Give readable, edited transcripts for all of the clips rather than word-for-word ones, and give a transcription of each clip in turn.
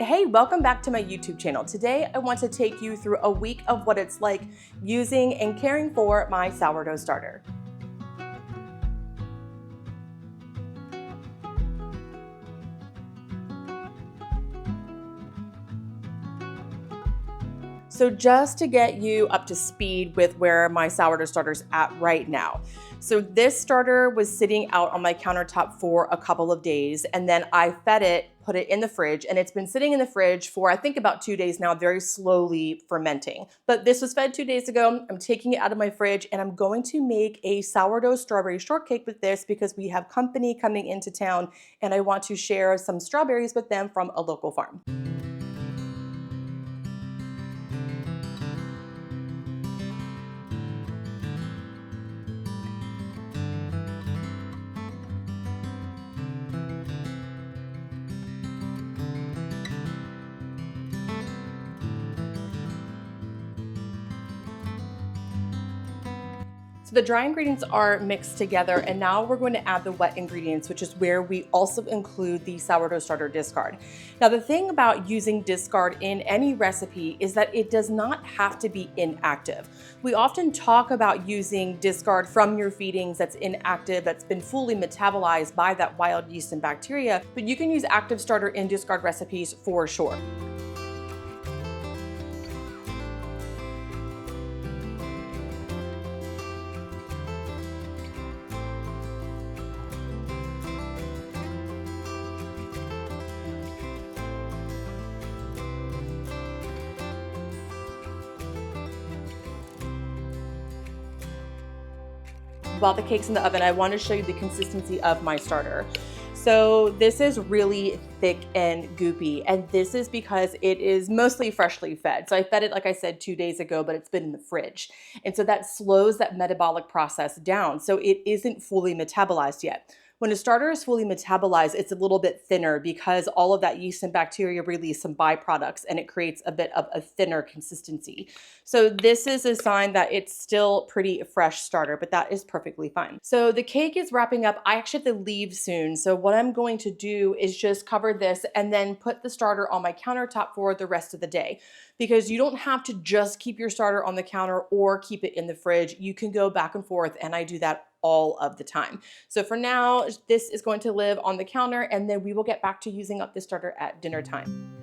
Hey, welcome back to my YouTube channel. Today I want to take you through a week of what it's like using and caring for my sourdough starter. So just to get you up to speed with where my sourdough starter's at right now. So this starter was sitting out on my countertop for a couple of days, and then I fed it, put it in the fridge, and it's been sitting in the fridge for I think about 2 days now, very slowly fermenting. But this was fed 2 days ago. I'm taking it out of my fridge and I'm going to make a sourdough strawberry shortcake with this because we have company coming into town and I want to share some strawberries with them from a local farm. So the dry ingredients are mixed together, and now we're going to add the wet ingredients, which is where we also include the sourdough starter discard. Now, the thing about using discard in any recipe is that it does not have to be inactive. We often talk about using discard from your feedings that's inactive, that's been fully metabolized by that wild yeast and bacteria, but you can use active starter in discard recipes for sure. While the cake's in the oven, I want to show you the consistency of my starter. So this is really thick and goopy, and this is because it is mostly freshly fed. So I fed it, like I said, 2 days ago, but it's been in the fridge. And so that slows that metabolic process down. So it isn't fully metabolized yet. When a starter is fully metabolized, it's a little bit thinner because all of that yeast and bacteria release some byproducts and it creates a bit of a thinner consistency. So this is a sign that it's still pretty fresh starter, but that is perfectly fine. So the cake is wrapping up. I actually have to leave soon. So what I'm going to do is just cover this and then put the starter on my countertop for the rest of the day. Because you don't have to just keep your starter on the counter or keep it in the fridge. You can go back and forth, and I do that all of the time. So for now, this is going to live on the counter, and then we will get back to using up the starter at dinner time.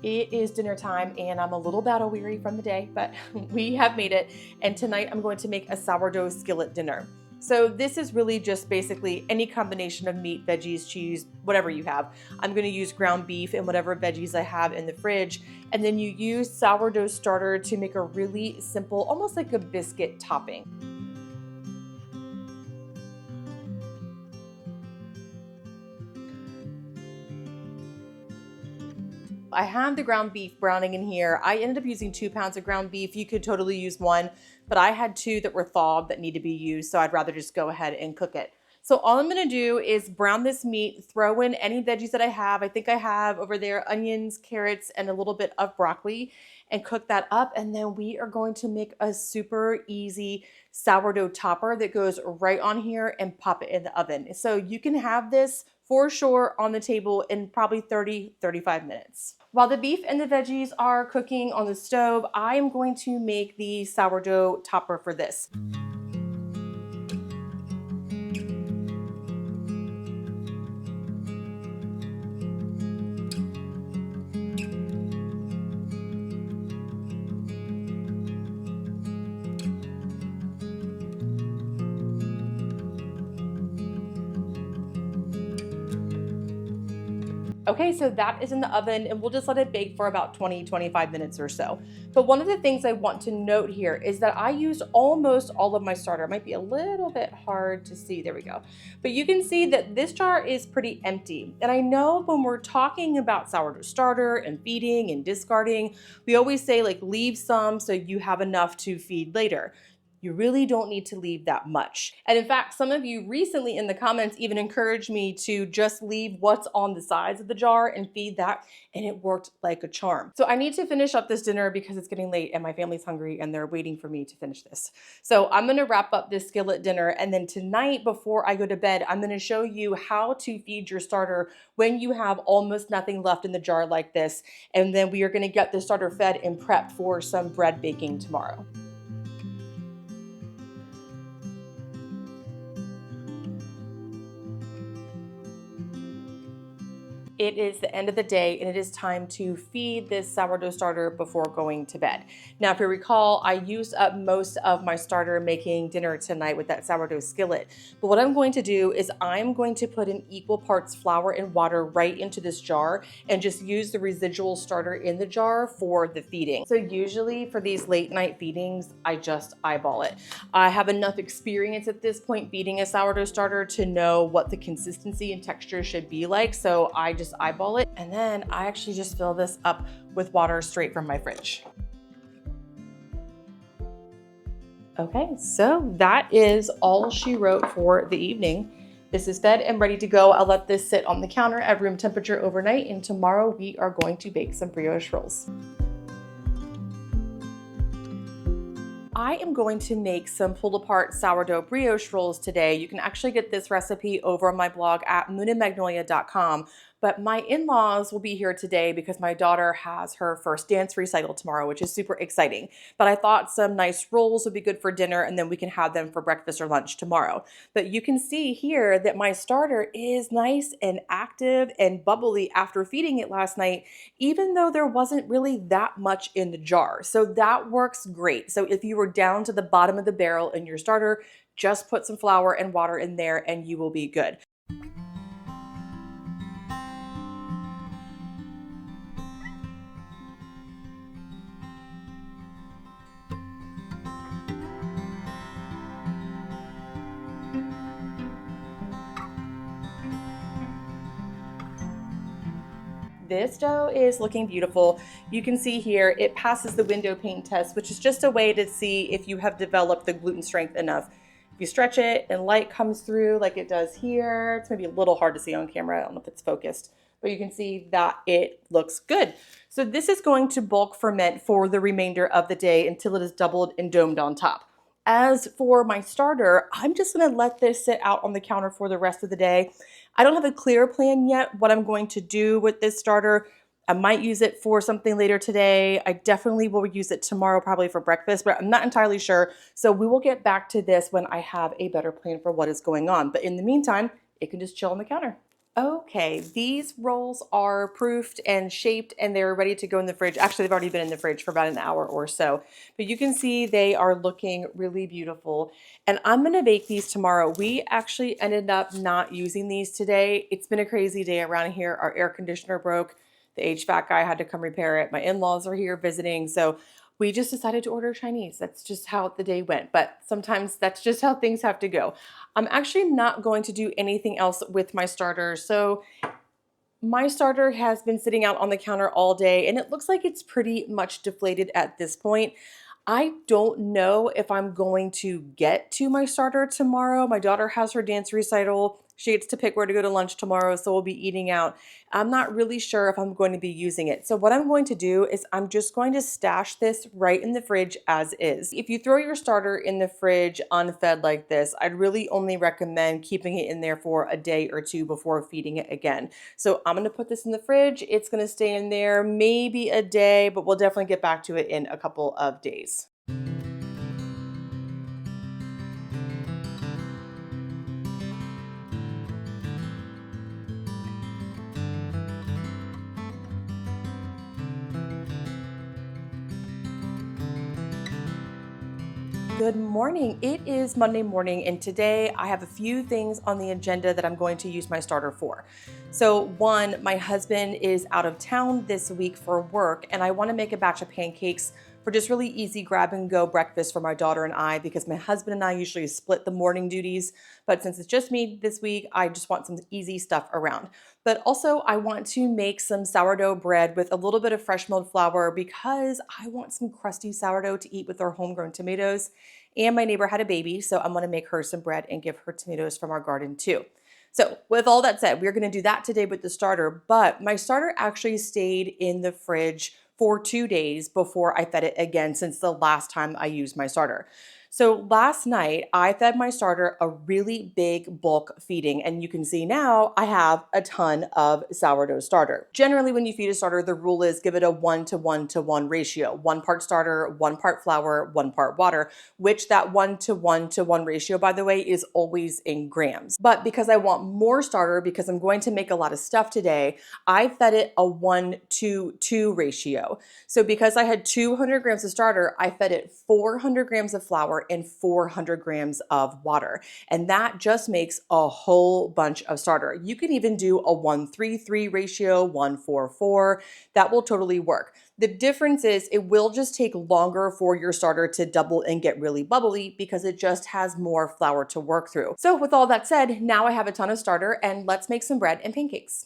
It is dinner time and I'm a little battle weary from the day, but we have made it. And tonight I'm going to make a sourdough skillet dinner. So this is really just basically any combination of meat, veggies, cheese, whatever you have. I'm going to use ground beef and whatever veggies I have in the fridge. And then you use sourdough starter to make a really simple, almost like a biscuit topping. I have the ground beef browning in here. I ended up using 2 pounds of ground beef. You could totally use 1, but I had 2 that were thawed that need to be used, so I'd rather just go ahead and cook it. So all I'm gonna do is brown this meat, throw in any veggies that I have. I think I have over there onions, carrots, and a little bit of broccoli, and cook that up. And then we are going to make a super easy sourdough topper that goes right on here and pop it in the oven. So you can have this for sure on the table in probably 30-35 minutes. While the beef and the veggies are cooking on the stove, I am going to make the sourdough topper for this. Okay, so that is in the oven and we'll just let it bake for about 20-25 minutes or so. But one of the things I want to note here is that I used almost all of my starter. It might be a little bit hard to see, there we go. But you can see that this jar is pretty empty. And I know when we're talking about sourdough starter and feeding and discarding, we always say like leave some so you have enough to feed later. You really don't need to leave that much. And in fact, some of you recently in the comments even encouraged me to just leave what's on the sides of the jar and feed that, and it worked like a charm. So I need to finish up this dinner because it's getting late and my family's hungry and they're waiting for me to finish this. So I'm gonna wrap up this skillet dinner, and then tonight before I go to bed, I'm gonna show you how to feed your starter when you have almost nothing left in the jar like this. And then we are gonna get the starter fed and prepped for some bread baking tomorrow. It is the end of the day and it is time to feed this sourdough starter before going to bed. Now, if you recall, I used up most of my starter making dinner tonight with that sourdough skillet. But what I'm going to do is I'm going to put in equal parts flour and water right into this jar and just use the residual starter in the jar for the feeding. So usually for these late night feedings, I just eyeball it. I have enough experience at this point feeding a sourdough starter to know what the consistency and texture should be like. So I just eyeball it, and then I actually just fill this up with water straight from my fridge. Okay, so that is all she wrote for the evening. This is fed and ready to go. I'll let this sit on the counter at room temperature overnight, and tomorrow we are going to bake some brioche rolls. I am going to make some pulled apart sourdough brioche rolls today. You can actually get this recipe over on my blog at moonandmagnolia.com. But my in-laws will be here today because my daughter has her first dance recital tomorrow, which is super exciting. But I thought some nice rolls would be good for dinner, and then we can have them for breakfast or lunch tomorrow. But you can see here that my starter is nice and active and bubbly after feeding it last night, even though there wasn't really that much in the jar. So that works great. So if you were down to the bottom of the barrel in your starter, just put some flour and water in there and you will be good. This dough is looking beautiful. You can see here it passes the window pane test, which is just a way to see if you have developed the gluten strength enough. If you stretch it and light comes through like it does here, it's maybe a little hard to see on camera. I don't know if it's focused, but you can see that it looks good. So this is going to bulk ferment for the remainder of the day until it is doubled and domed on top. As for my starter, I'm just gonna let this sit out on the counter for the rest of the day. I don't have a clear plan yet what I'm going to do with this starter. I might use it for something later today. I definitely will use it tomorrow, probably for breakfast, but I'm not entirely sure. So we will get back to this when I have a better plan for what is going on. But in the meantime, it can just chill on the counter. Okay, these rolls are proofed and shaped and they're ready to go in the fridge. Actually, they've already been in the fridge for about an hour or so, but you can see they are looking really beautiful. And I'm gonna bake these tomorrow. We actually ended up not using these today. It's been a crazy day around here. Our air conditioner broke. The HVAC guy had to come repair it. My in-laws are here visiting. So we just decided to order Chinese. That's just how the day went. But sometimes that's just how things have to go. I'm actually not going to do anything else with my starter. So my starter has been sitting out on the counter all day and it looks like it's pretty much deflated at this point. I don't know if I'm going to get to my starter tomorrow. My daughter has her dance recital. She gets to pick where to go to lunch tomorrow, so we'll be eating out. I'm not really sure if I'm going to be using it. So what I'm going to do is I'm just going to stash this right in the fridge as is. If you throw your starter in the fridge unfed like this, I'd really only recommend keeping it in there for a day or two before feeding it again. So I'm gonna put this in the fridge. It's gonna stay in there maybe a day, but we'll definitely get back to it in a couple of days. Good morning. It is Monday morning and today I have a few things on the agenda that I'm going to use my starter for. So one, my husband is out of town this week for work and I want to make a batch of pancakes for just really easy grab and go breakfast for my daughter and I, because my husband and I usually split the morning duties. But since it's just me this week, I just want some easy stuff around. But also I want to make some sourdough bread with a little bit of fresh milled flour because I want some crusty sourdough to eat with our homegrown tomatoes. And my neighbor had a baby, so I'm gonna make her some bread and give her tomatoes from our garden too. So with all that said, we're gonna do that today with the starter, but my starter actually stayed in the fridge for 2 days before I fed it again since the last time I used my starter. So last night I fed my starter a really big bulk feeding, and you can see now I have a ton of sourdough starter. Generally when you feed a starter, the rule is give it a 1:1:1 ratio. 1 part starter, 1 part flour, 1 part water, which that 1:1:1 ratio, by the way, is always in grams. But because I want more starter, because I'm going to make a lot of stuff today, I fed it a 1:2:2 ratio. So because I had 200 grams of starter, I fed it 400 grams of flour and 400 grams of water. And that just makes a whole bunch of starter. You can even do a 1:3:3 ratio, 1:4:4. That will totally work. The difference is it will just take longer for your starter to double and get really bubbly because it just has more flour to work through. So with all that said, now I have a ton of starter, and let's make some bread and pancakes.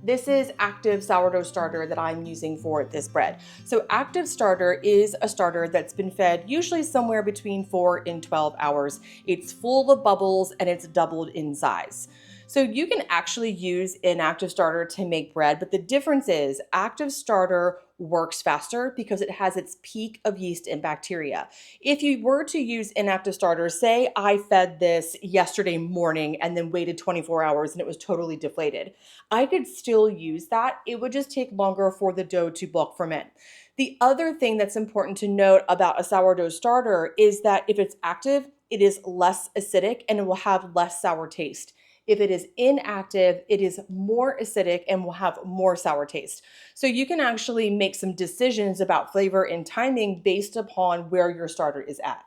This is active sourdough starter that I'm using for this bread. So active starter is a starter that's been fed usually somewhere between 4 and 12 hours. It's full of bubbles and it's doubled in size. So you can actually use inactive starter to make bread, but the difference is active starter works faster because it has its peak of yeast and bacteria. If you were to use inactive starter, say I fed this yesterday morning and then waited 24 hours and it was totally deflated, I could still use that. It would just take longer for the dough to bulk ferment. The other thing that's important to note about a sourdough starter is that if it's active, it is less acidic and it will have less sour taste. If it is inactive, it is more acidic and will have more sour taste. So you can actually make some decisions about flavor and timing based upon where your starter is at.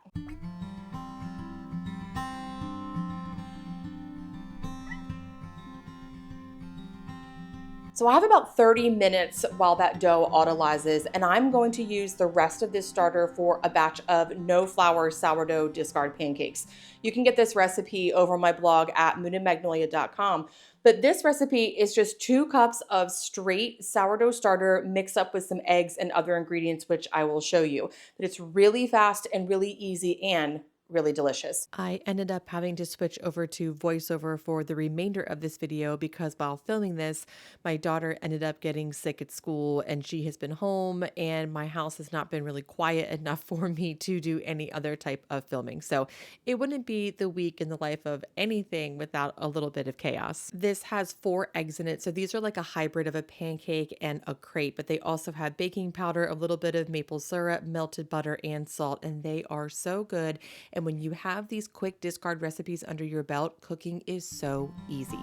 So I have about 30 minutes while that dough autolyzes, and I'm going to use the rest of this starter for a batch of no flour sourdough discard pancakes. You can get this recipe over my blog at moonandmagnolia.com. But this recipe is just 2 cups of straight sourdough starter mixed up with some eggs and other ingredients, which I will show you. But it's really fast and really easy and really delicious. I ended up having to switch over to voiceover for the remainder of this video because while filming this, my daughter ended up getting sick at school and she has been home, and my house has not been really quiet enough for me to do any other type of filming. So it wouldn't be the week in the life of anything without a little bit of chaos. This has 4 eggs in it. So these are like a hybrid of a pancake and a crepe, but they also have baking powder, a little bit of maple syrup, melted butter, and salt, and they are so good. And when you have these quick discard recipes under your belt, cooking is so easy.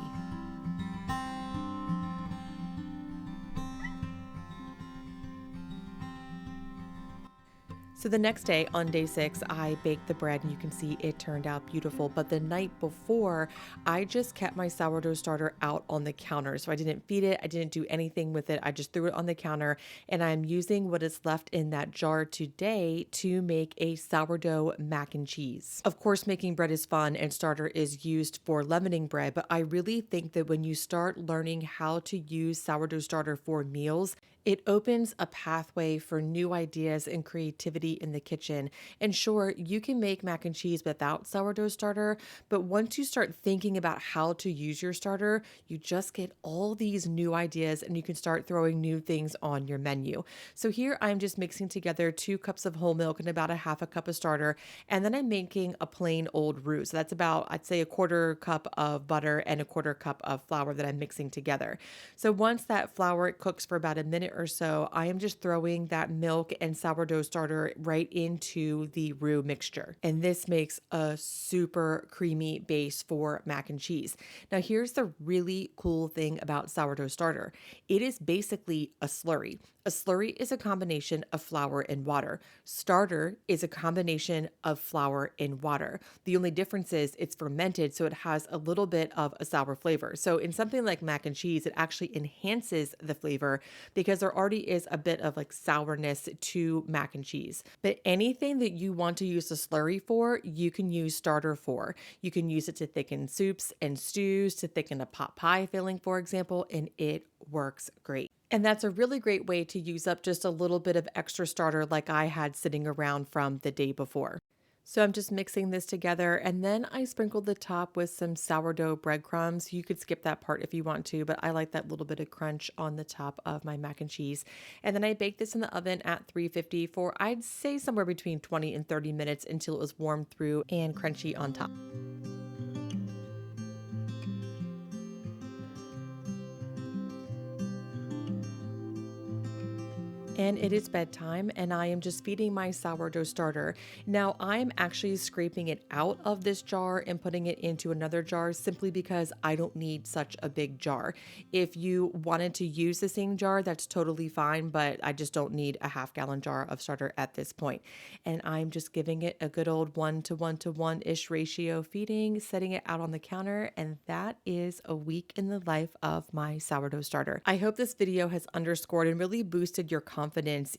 So the next day, on day 6, I baked the bread and you can see it turned out beautiful. But the night before, I just kept my sourdough starter out on the counter. So I didn't feed it. I didn't do anything with it. I just threw it on the counter, and I'm using what is left in that jar today to make a sourdough mac and cheese. Of course, making bread is fun and starter is used for leavening bread, but I really think that when you start learning how to use sourdough starter for meals, it opens a pathway for new ideas and creativity in the kitchen. And sure, you can make mac and cheese without sourdough starter, but once you start thinking about how to use your starter, you just get all these new ideas and you can start throwing new things on your menu. So here I'm just mixing together 2 cups of whole milk and about a half a cup of starter, and then I'm making a plain old roux. So that's about, I'd say, a 1/4 cup of butter and a 1/4 cup of flour that I'm mixing together. So once that flour cooks for about a minute or so, I am just throwing that milk and sourdough starter right into the roux mixture. And this makes a super creamy base for mac and cheese. Now, here's the really cool thing about sourdough starter. It is basically a slurry. A slurry is a combination of flour and water. Starter is a combination of flour and water. The only difference is it's fermented, so it has a little bit of a sour flavor. So in something like mac and cheese, it actually enhances the flavor because there already is a bit of like sourness to mac and cheese. But anything that you want to use a slurry for, you can use starter for. You can use it to thicken soups and stews, to thicken a pot pie filling, for example, and it works great. And that's a really great way to use up just a little bit of extra starter like I had sitting around from the day before. So I'm just mixing this together, and then I sprinkled the top with some sourdough breadcrumbs. You could skip that part if you want to, but I like that little bit of crunch on the top of my mac and cheese. And then I baked this in the oven at 350 for I'd say somewhere between 20 and 30 minutes until it was warm through and crunchy on top. And it is bedtime, and I am just feeding my sourdough starter. Now, I'm actually scraping it out of this jar and putting it into another jar simply because I don't need such a big jar. If you wanted to use the same jar, that's totally fine, but I just don't need a half-gallon jar of starter at this point. And I'm just giving it a good old 1-to-1-to-1-ish ratio feeding, setting it out on the counter, and that is a week in the life of my sourdough starter. I hope this video has underscored and really boosted your confidence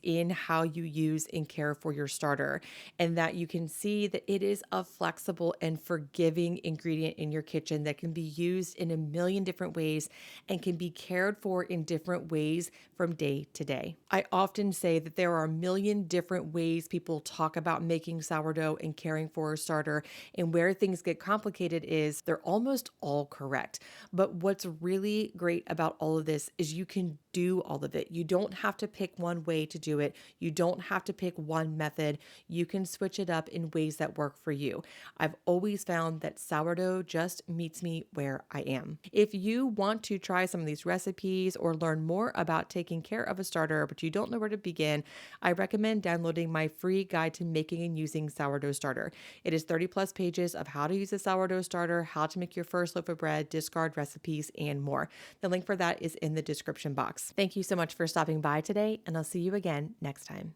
in how you use and care for your starter, and that you can see that it is a flexible and forgiving ingredient in your kitchen that can be used in a million different ways and can be cared for in different ways from day to day. I often say that there are a million different ways people talk about making sourdough and caring for a starter, and where things get complicated is they're almost all correct. But what's really great about all of this is you can do all of it. You don't have to pick one way to do it. You don't have to pick one method. You can switch it up in ways that work for you. I've always found that sourdough just meets me where I am. If you want to try some of these recipes or learn more about taking care of a starter, but you don't know where to begin, I recommend downloading my free guide to making and using sourdough starter. It is 30 plus pages of how to use a sourdough starter, how to make your first loaf of bread, discard recipes, and more. The link for that is in the description box. Thank you so much for stopping by today, and I'll see you again next time.